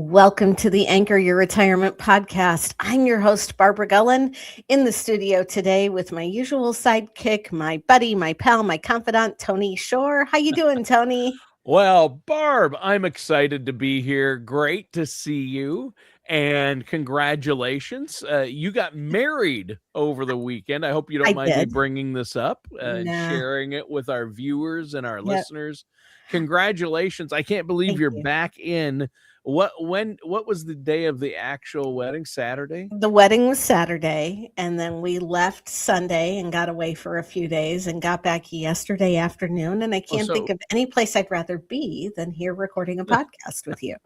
Welcome to the Anchor Your Retirement podcast. I'm your host, Barbara Gullen, in the studio today with my usual sidekick, my buddy, my pal, my confidant, Tony Shore. How you doing, Tony? Well, Barb, I'm excited to be here. Great to see you. And congratulations. You got married over the weekend. I hope you don't I mind me did. bringing this up and Nah. sharing it with our viewers and our Yep. listeners. Congratulations. I can't believe Thank you're you. back in. What was the day of the actual wedding? Saturday? The wedding was Saturday, and then we left Sunday and got away for a few days and got back yesterday afternoon. And I Oh, can't think so of any place I'd rather be than here recording a podcast with you.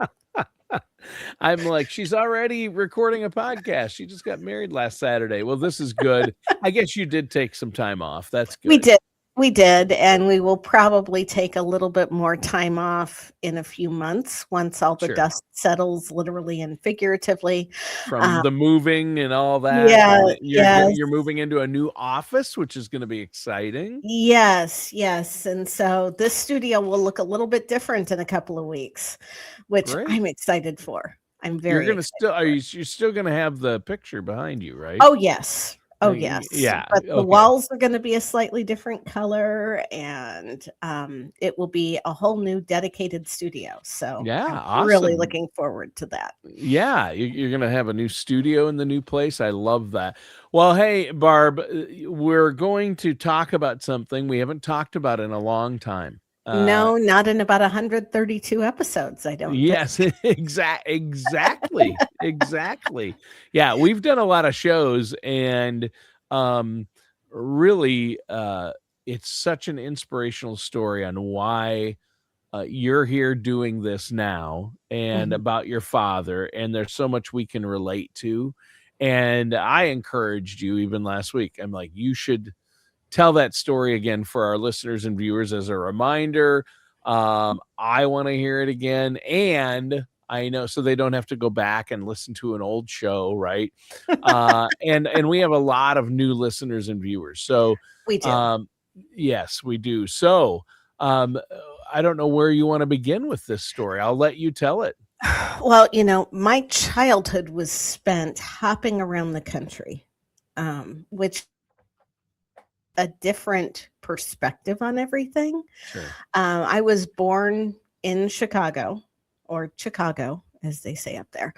I'm like, she's already recording a podcast. She just got married last Saturday. Well, this is good. I guess you did take some time off. That's We good. did. We did, and we will probably take a little bit more time off in a few months once all the Sure. dust settles, literally and figuratively. From the moving and all that, Yeah, and yes, you're moving into a new office, which is gonna be exciting. yes. And so this studio will look a little bit different in a couple of weeks, which Great. I'm excited for. I'm You're very gonna excited still for. you're still gonna have the picture behind you, right? Oh, yes. Oh, yes. Yeah, But the okay. walls are gonna be a slightly different color, and, it will be a whole new dedicated studio, so I'm Yeah, really awesome. looking forward to that. Yeah, you're gonna have a new studio in the new place. I love that. Well, hey, Barb, we're going to talk about something we haven't talked about in a long time. No, not in about 132 episodes, I don't think. Yes, exactly. Yeah, we've done a lot of shows and um really it's such an inspirational story on why you're here doing this now and Mhm. about your father, and there's so much we can relate to. And I encouraged you even last week. I'm like, you should tell that story again for our listeners and viewers as a reminder. I want to hear it again. And I know so they don't have to go back and listen to an old show, right? And we have a lot of new listeners and viewers. So We do. um yes, we do. So um I don't know where you want to begin with this story. I'll let you tell it. Well, my childhood was spent hopping around the country, which a different perspective on everything. Sure. I was born in Chicago, or Chicago, as they say up there,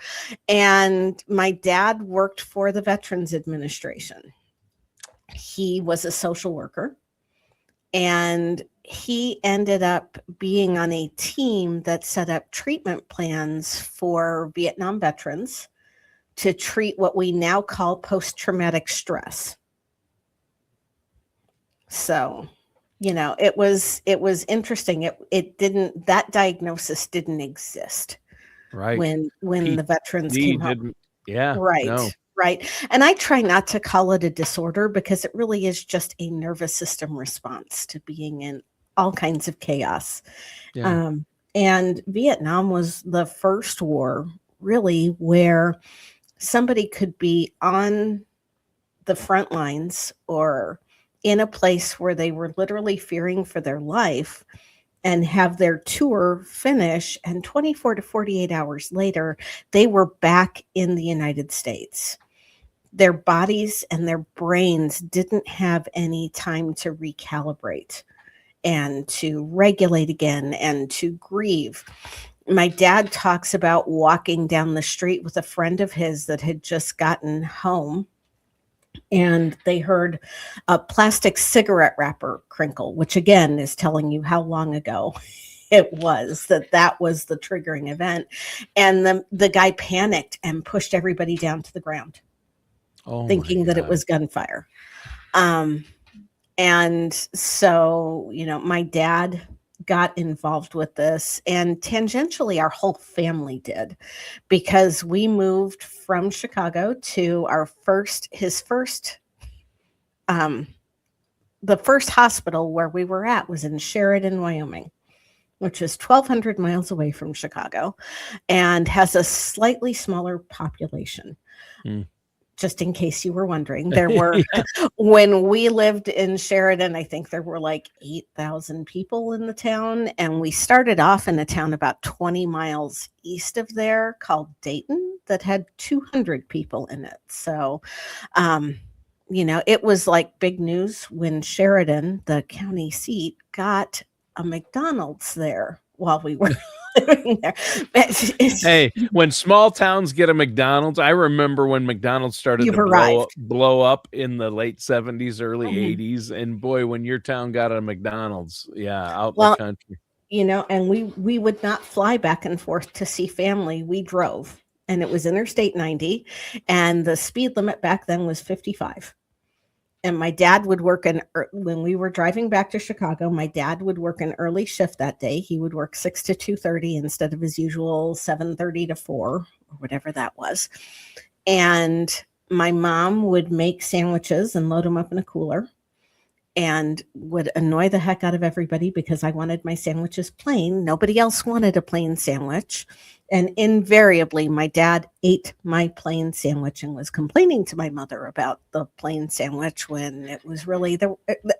and my dad worked for the Veterans Administration. He was a social worker, and he ended up being on a team that set up treatment plans for Vietnam veterans to treat what we now call post-traumatic stress. So, it was interesting. It didn't that diagnosis didn't exist Right. when the veterans PTSD came home. didn't. Yeah, Right, no. right. And I try not to call it a disorder because it really is just a nervous system response to being in all kinds of chaos. Yeah. Um, and Vietnam was the first war, really, where somebody could be on the front lines or in a place where they were literally fearing for their life and have their tour finish, and 24 to 48 hours later they were back in the United States. Their bodies and their brains didn't have any time to recalibrate and to regulate again and to grieve. My dad talks about walking down the street with a friend of his that had just gotten home, and they heard a plastic cigarette wrapper crinkle, which again is telling you how long ago it was that was the triggering event. And the guy panicked and pushed everybody down to the ground, Oh my thinking that it God. was gunfire. Um, and so, my dad got involved with this, and tangentially our whole family did, because we moved from Chicago to his first the first hospital where we were at was in Sheridan, Wyoming, which is 1,200 miles away from Chicago and has a slightly smaller population. Hmm. just in case you were wondering. There were, when we lived in Sheridan, I think there were like 8,000 people in the town. And we started off in a town about 20 miles east of there called Dayton that had 200 people in it. So, it was like big news when Sheridan, the county seat, got a McDonald's there while we were living there. Hey, when small towns get a McDonald's, I remember when McDonald's started to blow up in the late 70s, early 80s. And boy, when your town got a McDonald's, out in the country. And we would not fly back and forth to see family. We drove, and it was Interstate 90, and the speed limit back then was 55. And my dad would work when we were driving back to Chicago, my dad would work an early shift that day. He would work 6 to 2:30 instead of his usual 7:30 to 4 or whatever that was. And my mom would make sandwiches and load them up in a cooler and would annoy the heck out of everybody because I wanted my sandwiches plain. Nobody else wanted a plain sandwich. And invariably, my dad ate my plain sandwich and was complaining to my mother about the plain sandwich when it was really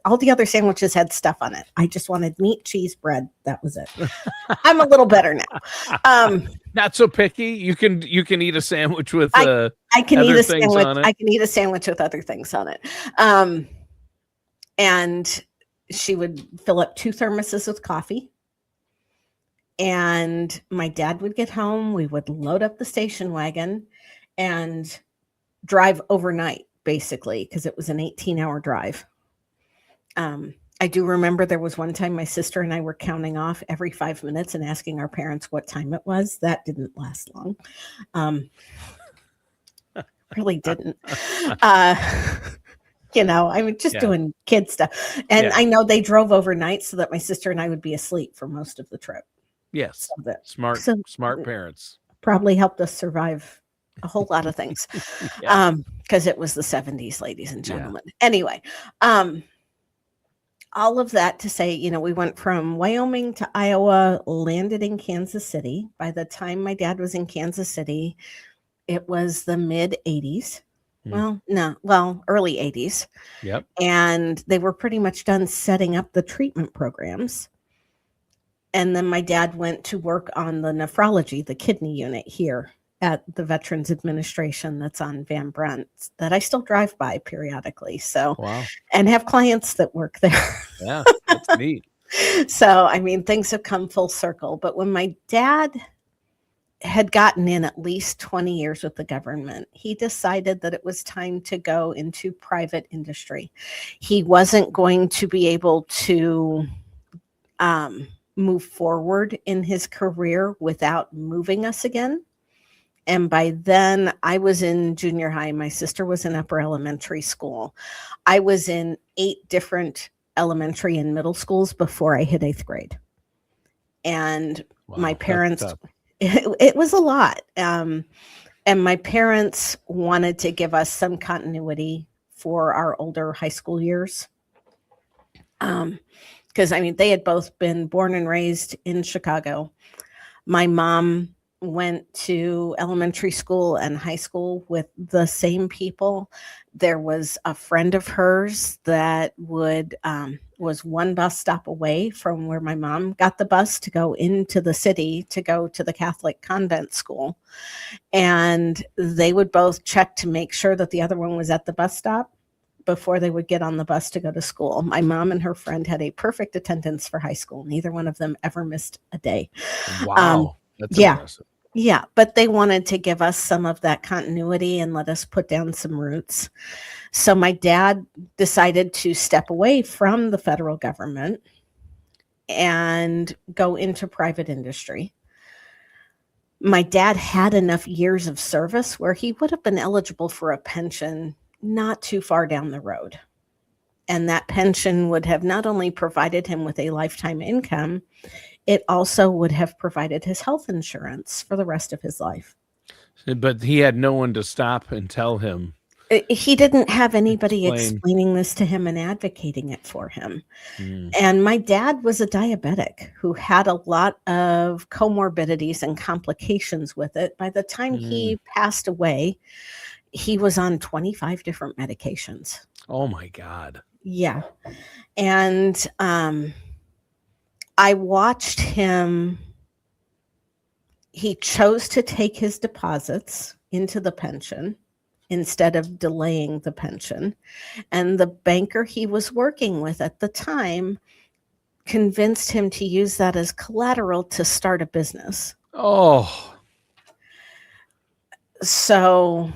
all the other sandwiches had stuff on it. I just wanted meat, cheese, bread. That was it. I'm a little better now. Not so picky. You can eat a sandwich with I can eat a sandwich. I can eat a sandwich with other things on it. And she would fill up 2 thermoses with coffee. And my dad would get home. We would load up the station wagon and drive overnight, basically, because it was an 18-hour drive. I do remember there was one time my sister and I were counting off every 5 minutes and asking our parents what time it was. That didn't last long. Really didn't. I was just doing kid stuff. And I know they drove overnight so that my sister and I would be asleep for most of the trip. Yes. So smart parents. Probably helped us survive a whole lot of things. Because it was the 70s, ladies and gentlemen. Anyway, all of that to say, we went from Wyoming to Iowa, landed in Kansas City. By the time my dad was in Kansas City, it was the mid 80s. Early 80s. Yep. And they were pretty much done setting up the treatment programs. And then my dad went to work on the nephrology, the kidney unit here at the Veterans Administration that's on Van Brunt that I still drive by periodically. So, and have clients that work there. Yeah, that's neat. So, things have come full circle. But when my dad had gotten in at least 20 years with the government, he decided that it was time to go into private industry. He wasn't going to be able to move forward in his career without moving us again. And by then I was in junior high. My sister was in upper elementary school. I was in 8 different elementary and middle schools before I hit 8th grade. And my parents, it was a lot. And my parents wanted to give us some continuity for our older high school years. Because they had both been born and raised in Chicago. My mom went to elementary school and high school with the same people. There was a friend of hers that was one bus stop away from where my mom got the bus to go into the city to go to the Catholic convent school. And they would both check to make sure that the other one was at the bus stop before they would get on the bus to go to school. My mom and her friend had a perfect attendance for high school. Neither one of them ever missed a day. Wow. That's impressive. Yeah, but they wanted to give us some of that continuity and let us put down some roots. So my dad decided to step away from the federal government and go into private industry. My dad had enough years of service where he would have been eligible for a pension not too far down the road. And that pension would have not only provided him with a lifetime income, it also would have provided his health insurance for the rest of his life. But he had no one to stop and tell him. He didn't have anybody explaining this to him and advocating it for him. And my dad was a diabetic who had a lot of comorbidities and complications with it. By the time he passed away, he was on 25 different medications. Oh my God. Yeah. And I watched him. He chose to take his deposits into the pension instead of delaying the pension. And the banker he was working with at the time convinced him to use that as collateral to start a business. Oh, So,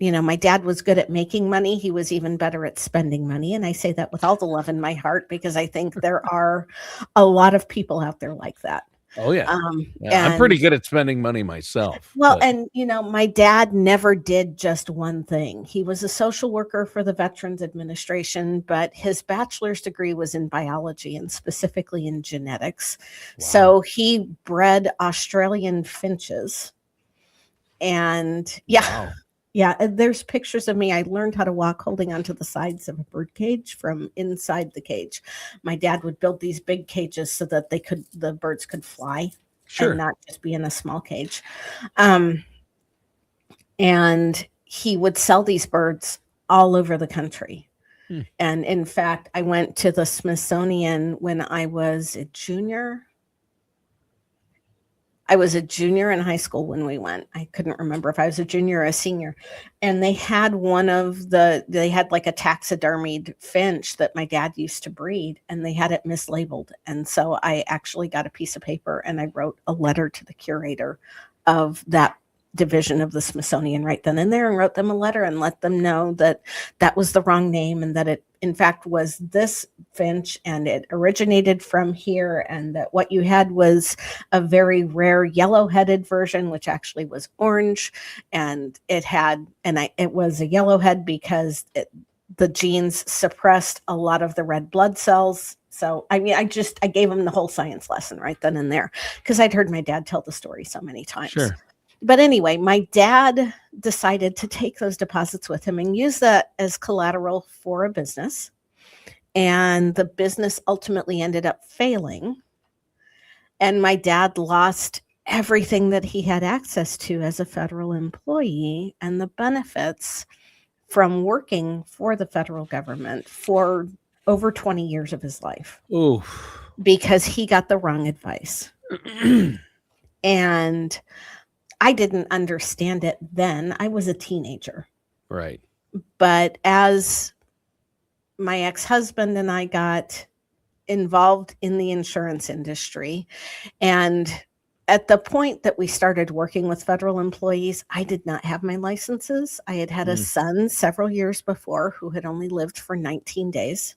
my dad was good at making money. He was even better at spending money. And I say that with all the love in my heart because I think there are a lot of people out there like that. oh yeah. Yeah, I'm And pretty good at spending money myself. well, But and my dad never did just one thing. He was a social worker for the Veterans Administration, but his bachelor's degree was in biology and specifically in genetics. wow. So he bred Australian finches. And Wow. yeah, and there's pictures of me. I learned how to walk holding onto the sides of a bird cage from inside the cage. My dad would build these big cages so that the birds could fly Sure. and not just be in a small cage. And he would sell these birds all over the country. And in fact, I went to the Smithsonian when I was a junior. I was a junior in high school when we went. I couldn't remember if I was a junior or a senior. And they had they had like a taxidermied finch that my dad used to breed, and they had it mislabeled. And so I actually got a piece of paper and I wrote a letter to the curator of that division of the Smithsonian right then and there, and wrote them a letter and let them know that that was the wrong name and that it in fact was this finch and it originated from here, and that what you had was a very rare yellow-headed version, which actually was orange, and it was a yellowhead because the genes suppressed a lot of the red blood cells. So, I gave him the whole science lesson right then and there because I'd heard my dad tell the story so many times. Sure. But anyway, my dad decided to take those deposits with him and use that as collateral for a business. And the business ultimately ended up failing. And my dad lost everything that he had access to as a federal employee and the benefits from working for the federal government for over 20 years of his life. Ooh. Because he got the wrong advice. And I didn't understand it then. I was a teenager. Right. But as my ex-husband and I got involved in the insurance industry, and at the point that we started working with federal employees, I did not have my licenses. I had had a son several years before who had only lived for 19 days.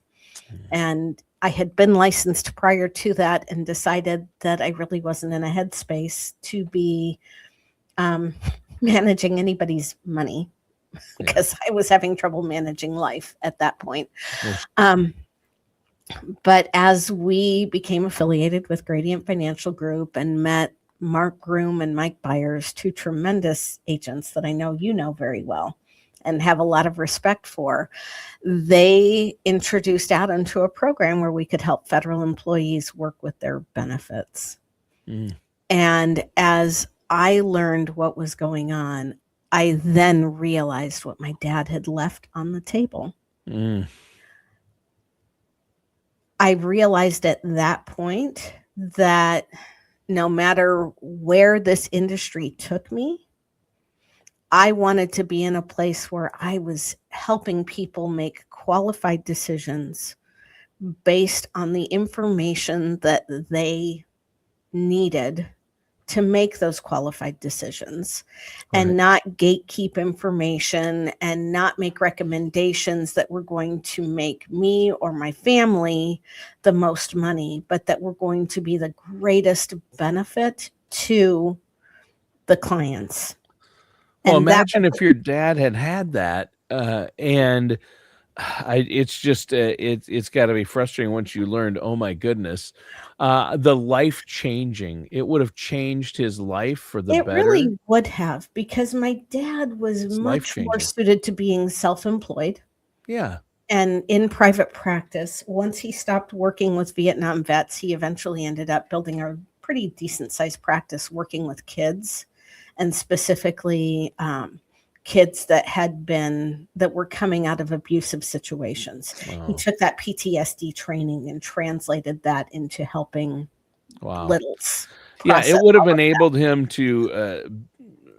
And I had been licensed prior to that and decided that I really wasn't in a headspace to be managing anybody's money because I was having trouble managing life at that point. But as we became affiliated with Gradient Financial Group and met Mark Groom and Mike Byers, two tremendous agents that I know you know very well and have a lot of respect for, they introduced out into a program where we could help federal employees work with their benefits. And as I learned what was going on, I then realized what my dad had left on the table. I realized at that point that no matter where this industry took me, I wanted to be in a place where I was helping people make qualified decisions based on the information that they needed to make those qualified decisions, and not gatekeep information and not make recommendations that were going to make me or my family the most money, but that were going to be the greatest benefit to the clients. Well, imagine if your dad had that, and it's just it's got to be frustrating once you learned. Oh my goodness, the life changing. It would have changed his life for the better. It really would have, because my dad was much more suited to being self-employed. Yeah. And in private practice. Once he stopped working with Vietnam vets, he eventually ended up building a pretty decent sized practice working with kids, and specifically kids that were coming out of abusive situations. Wow. He took that PTSD training and translated that into helping Wow. littles. Yeah, it process would have all of that. enabled him to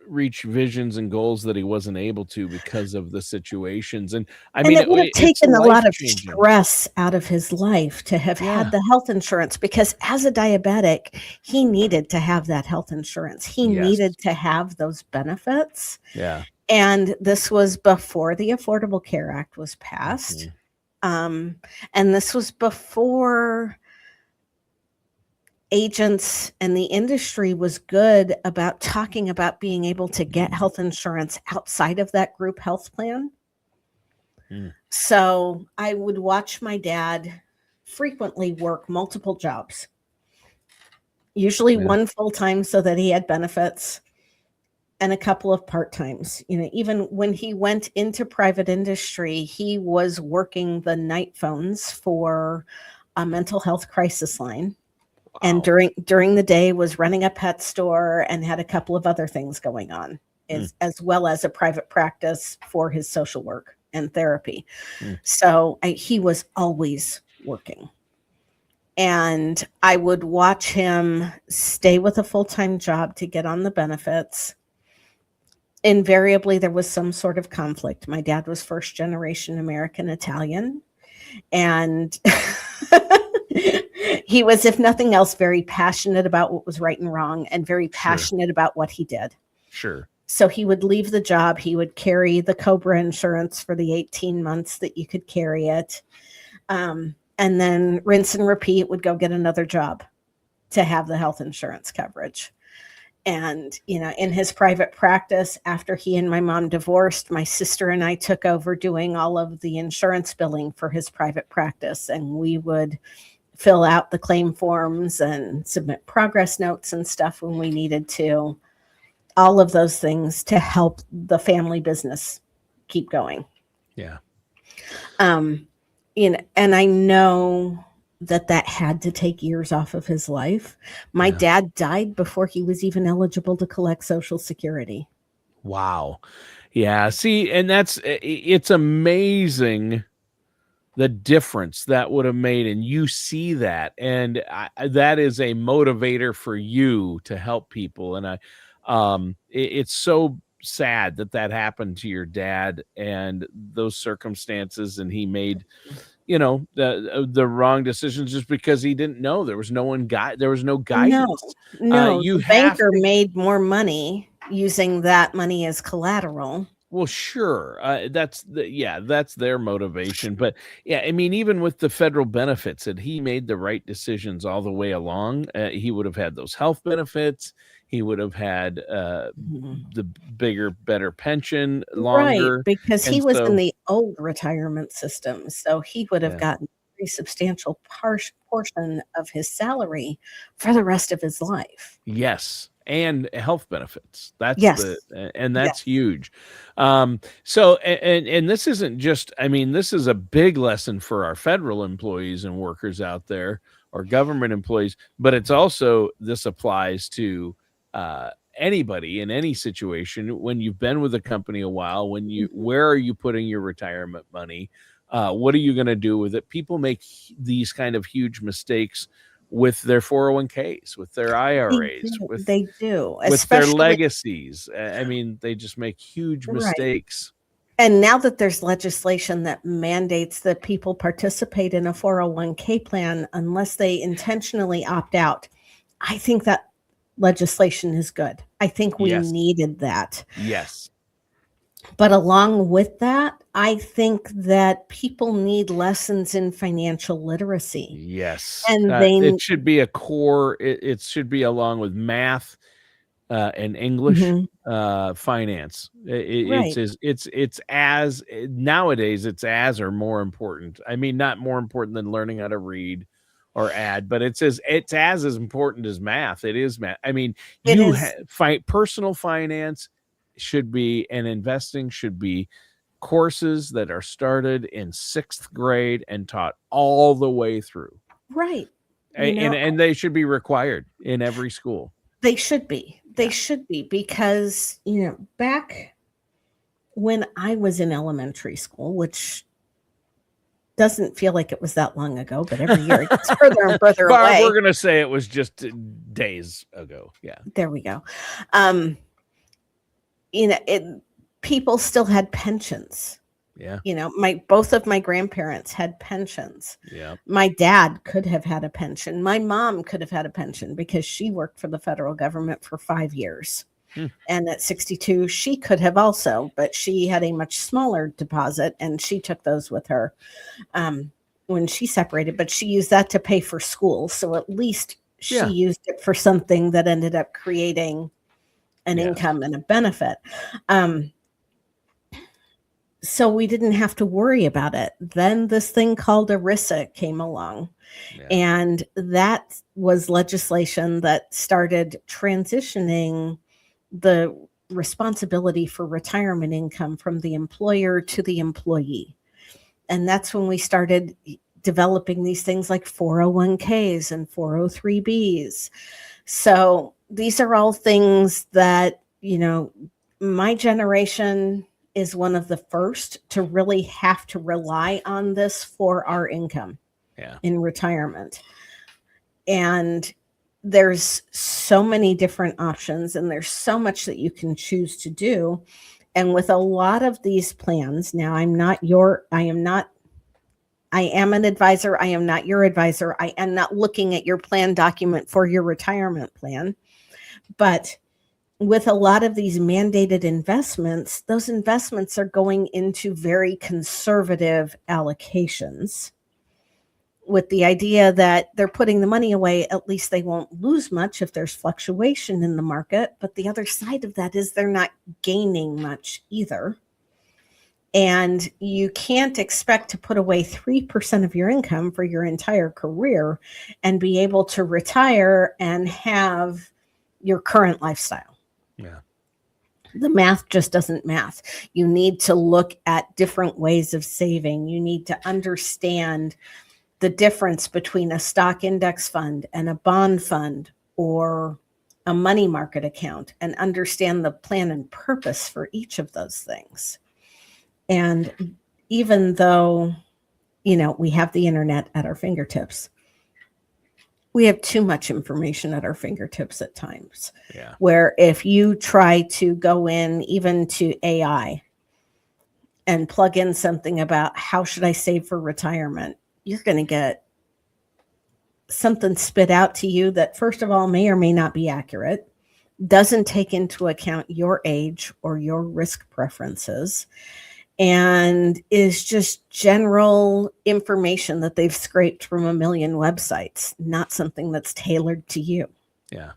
reach visions and goals that he wasn't able to because of the situations. And I And mean, it would have it's taken a lot of life-changing. stress out of his life to have Yeah. had the health insurance, because as a diabetic, he needed to have that health insurance. He Yes. needed to have those benefits. Yeah. And this was before the Affordable Care Act was passed. Mhm. And this was before agents and the industry was good about talking about being able to get health insurance outside of that group health plan. Mm. So I would watch my dad frequently work multiple jobs, usually Yeah. one full-time so that he had benefits, and a couple of part-times. Even when he went into private industry, he was working the night phones for a mental health crisis line. And Wow. during the day was running a pet store and had a couple of other things going on, as well as a private practice for his social work and therapy. So he was always working. And I would watch him stay with a full-time job to get on the benefits. Invariably, there was some sort of conflict. My dad was first generation American Italian, and he was, if nothing else, very passionate about what was right and wrong, and very passionate about what he did. Sure. So he would leave the job. He would carry the COBRA insurance for the 18 months that you could carry it. And then rinse and repeat, would go get another job to have the health insurance coverage. And, in his private practice, after he and my mom divorced, my sister and I took over doing all of the insurance billing for his private practice. And we would fill out the claim forms and submit progress notes and stuff when we needed to. All of those things to help the family business keep going. Yeah. And I know that had to take years off of his life. My dad died before he was even eligible to collect Social Security. Wow. Yeah. See, and it's amazing the difference that would have made. And you see that, and that is a motivator for you to help people. And it's so sad that happened to your dad and those circumstances, and he made the wrong decisions just because he didn't know. There was no guidance. No, You the have banker to. made more money using that money as collateral. Well, sure. That's their motivation. But yeah, I mean, even with the federal benefits, that he made the right decisions all the way along. He would have had those health benefits. He would have had the bigger, better pension Right, longer. because he And was in so, the old retirement system, so he would have yeah. gotten a very substantial portion of his salary for the rest of his life. Yes, and health benefits. That's Yes. and that's huge. So and this isn't just, I mean, this is a big lesson for our federal employees and workers out there, or government employees, but it's also, this applies to anybody in any situation. When you've been with a company a while, where are you putting your retirement money? What are you going to do with it? People make these kind of huge mistakes with their 401ks, with their IRAs, They do, with their especially legacies. I mean, they just make huge right. mistakes. And now that there's legislation that mandates that people participate in a 401k plan unless they intentionally opt out, I think that legislation is good. I think we Yes. needed that. Yes. But along with that, I think that people need lessons in financial literacy. Yes. And It should be a core. It should be along with math and English, finance. Right. It's as nowadays, it's as or more important. I mean, not more important than learning how to read or add, but it's as important as math. It is math. I mean, It is. Personal finance should be, and investing should be, courses that are started in 6th grade and taught all the way through. Right. And they should be required in every school. They should be. They should be, because, back when I was in elementary school, which doesn't feel like it was that long ago, but every year it gets further and further Barb, away. we're going to say it was just days ago. Yeah. There we go. People still had pensions. Yeah. Both of my grandparents had pensions. Yeah. My dad could have had a pension. My mom could have had a pension because she worked for the federal government for 5 years. And at 62, she could have also, but she had a much smaller deposit and she took those with her when she separated, but she used that to pay for school. So at least she used it for something that ended up creating an income and a benefit. So we didn't have to worry about it. Then this thing called ERISA came along. And that was legislation that started transitioning the responsibility for retirement income from the employer to the employee. And that's when we started developing these things like 401ks and 403bs. So these are all things that, my generation is one of the first to really have to rely on this for our income in retirement. And there's so many different options and there's so much that you can choose to do. And with a lot of these plans, now I am an advisor. I am not your advisor. I am not looking at your plan document for your retirement plan. But with a lot of these mandated investments, those investments are going into very conservative allocations with the idea that they're putting the money away. At least they won't lose much if there's fluctuation in the market. But the other side of that is they're not gaining much either. And you can't expect to put away 3% of your income for your entire career and be able to retire and have your current lifestyle. Yeah. The math just doesn't math. You need to look at different ways of saving. You need to understand the difference between a stock index fund and a bond fund or a money market account and understand the plan and purpose for each of those things. And even though, we have the internet at our fingertips, we have too much information at our fingertips at times. Yeah. Where if you try to go in even to AI and plug in something about how should I save for retirement, you're going to get something spit out to you that, first of all, may or may not be accurate, doesn't take into account your age or your risk preferences, and is just general information that they've scraped from a million websites, not something that's tailored to you. Yeah.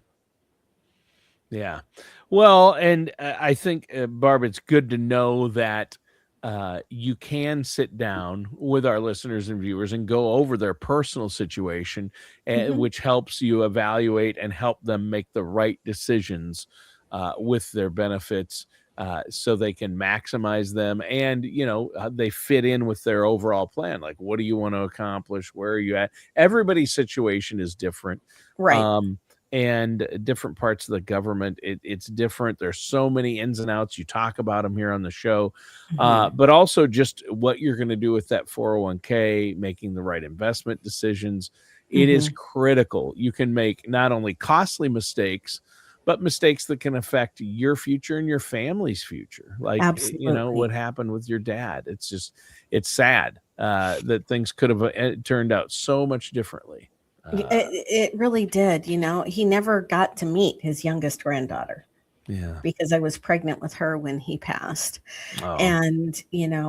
Yeah. Well, and I think, Barb, it's good to know that you can sit down with our listeners and viewers and go over their personal situation, which helps you evaluate and help them make the right decisions with their benefits. So they can maximize them and, they fit in with their overall plan. Like, what do you want to accomplish? Where are you at? Everybody's situation is different. Right. And different parts of the government, it's different. There's so many ins and outs. You talk about them here on the show, but also just what you're going to do with that 401k, making the right investment decisions. It is critical. You can make not only costly mistakes, but mistakes that can affect your future and your family's future. Like, Absolutely. What happened with your dad. It's sad that things could have turned out so much differently. It really did. He never got to meet his youngest granddaughter. Yeah. Because I was pregnant with her when he passed. Oh. And, he had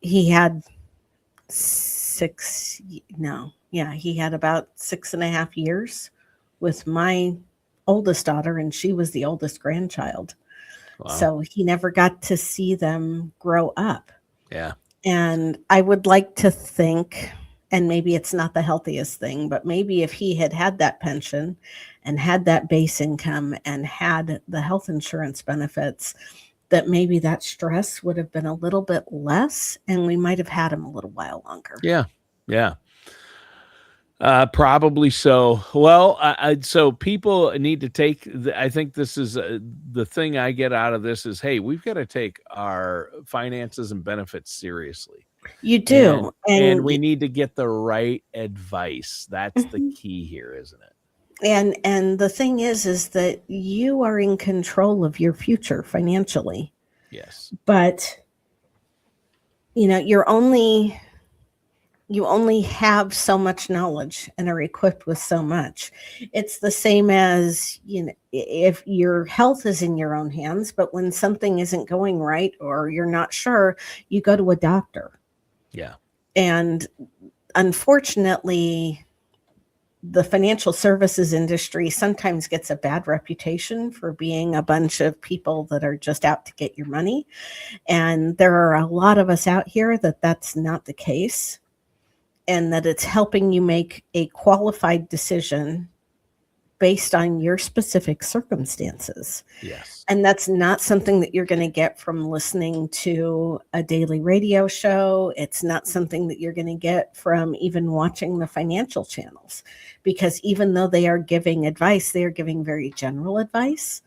he had about 6.5 years with my oldest daughter, and she was the oldest grandchild. Wow. So he never got to see them grow up. Yeah. And I would like to think, and maybe it's not the healthiest thing, but maybe if he had had that pension and had that base income and had the health insurance benefits, that maybe that stress would have been a little bit less and we might have had him a little while longer. Yeah. Yeah. Probably so. Well, so people need to take. I think this is the thing I get out of this is, hey, we've got to take our finances and benefits seriously, You and do. we need to get the right advice. That's the Mhm. key here, isn't it? And the thing is that you are in control of your future financially. Yes. But you only have so much knowledge and are equipped with so much. It's the same as, if your health is in your own hands, but when something isn't going right or you're not sure, you go to a doctor. Yeah. And unfortunately, the financial services industry sometimes gets a bad reputation for being a bunch of people that are just out to get your money. And there are a lot of us out here that that's not the case, and that it's helping you make a qualified decision based on your specific circumstances. Yes. And that's not something that you're going to get from listening to a daily radio show. It's not something that you're going to get from even watching the financial channels, because even though they are giving advice, they are giving very general advice.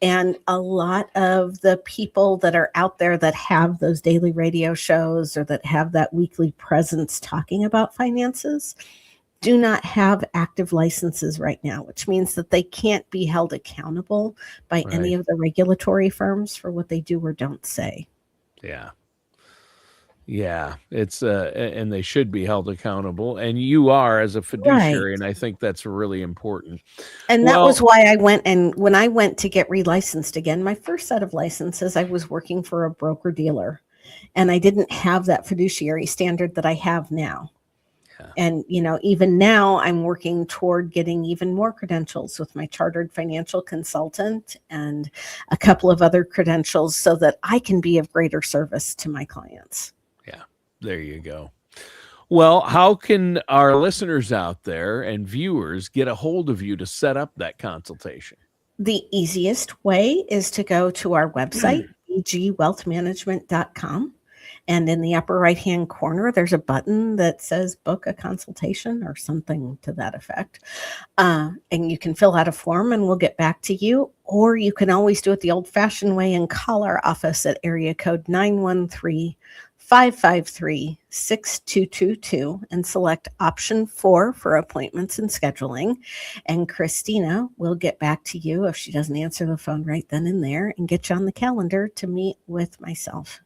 And a lot of the people that are out there that have those daily radio shows or that have that weekly presence talking about finances do not have active licenses right now, which means that they can't be held accountable by any Right. of the regulatory firms for what they do or don't say. Yeah. Yeah, it's and they should be held accountable, and you are as a Right. fiduciary, and I think that's really important. And that was Well, why when I went to get relicensed again, my first set of licenses, I was working for a broker dealer, and I didn't have that fiduciary standard that I have now. yeah, And, even now I'm working toward getting even more credentials with my chartered financial consultant and a couple of other credentials so that I can be of greater service to my clients. yeah, there you go. Well, how can our listeners out there and viewers get a hold of you to set up that consultation? The easiest way is to go to our website, bgwealthmanagement.com. And in the upper right hand corner, there's a button that says book a consultation or something to that effect. And you can fill out a form and we'll get back to you. Or you can always do it the old fashioned way and call our office at area code 913-553-6222 and select option 4 for appointments and scheduling. And Christina will get back to you if she doesn't answer the phone right then and there and get you on the calendar to meet with myself.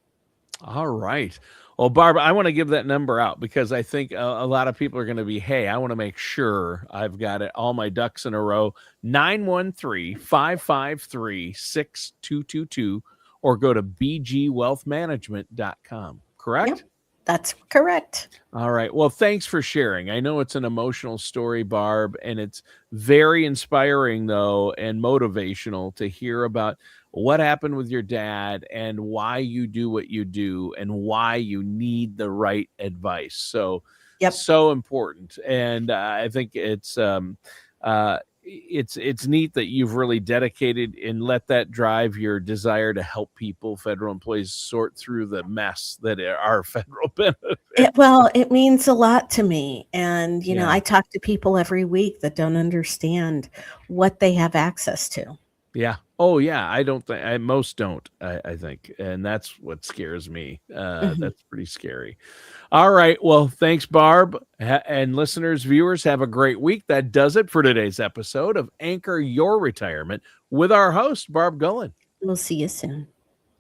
All right. Well, Barb, I want to give that number out because I think a lot of people are going to be, hey, I want to make sure I've got it, all my ducks in a row. 913-553-6222, or go to bgwealthmanagement.com. Yep, Correct? that's correct. All right. Well, thanks for sharing. I know it's an emotional story, Barb, and it's very inspiring, though, and motivational to hear about what happened with your dad and why you do what you do and why you need the right advice. So, Yep. so important. And I think it's neat that you've really dedicated and let that drive your desire to help people, federal employees, sort through the mess that are federal benefits. It means a lot to me. And, Yeah. I talk to people every week that don't understand what they have access to. Yeah. Oh, yeah. I don't think most don't. I think, and that's what scares me. Mhm. That's pretty scary. All right. Well, thanks, Barb, and listeners, viewers. Have a great week. That does it for today's episode of Anchor Your Retirement with our host, Barb Gullen. We'll see you soon.